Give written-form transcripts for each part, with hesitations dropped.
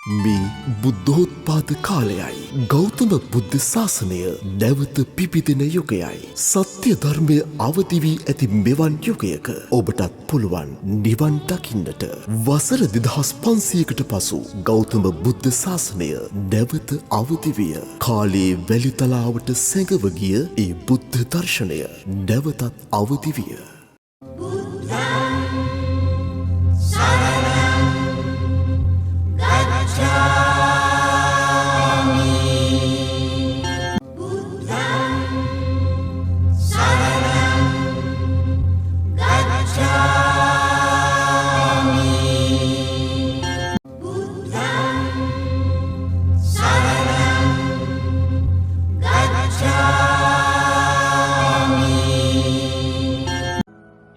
මේ බුද්ධෝත්පාද කාලයයි. ගෞතම බුද්ධ ශාසනය නැවත පිපිදෙන යුගයයි. සත්‍ය ධර්මය අවදි වී ඇති මෙවන් යුගයක ඔබටත් පුළුවන් නිවන් දකින්නට. වසර 2500කට පසු ගෞතම බුද්ධ ශාසනය නැවත අවදි විය. කාලයේ වැලිතලාවට සැඟව ගිය ඒ බුද්ධ දර්ශනය නැවතත් අවදි විය.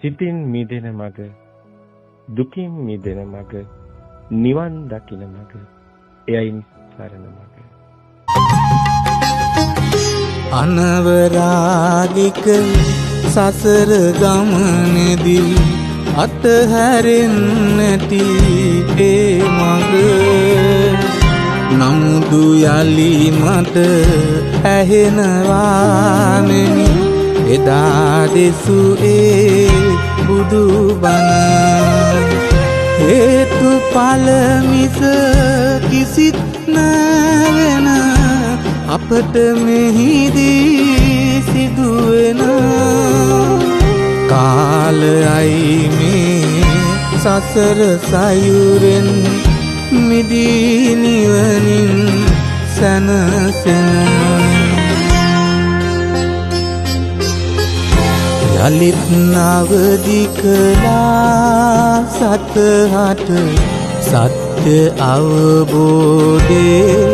සිතින් මිදෙන මග, දුකින් මිදෙන මග, නිවන් දකින මග, එයයි සරණ මග. අනවරාගික සසර ගමනේදී අතහැරෙන්නටි ඒ මග. නමුදු යලි මට ඇහෙනවානෙමි එදා දෙසු ඒ බුදු බණ. හේතු ඵල මිස කිසිත් නැවෙන අපට මෙහිදී සිදුවෙන කාලයයි මේ සසර සයුරෙන් මිදී නිවනින් සැනසෙන. යලිත් නවදි කළා සතහට සත්‍ය අවබෝධේ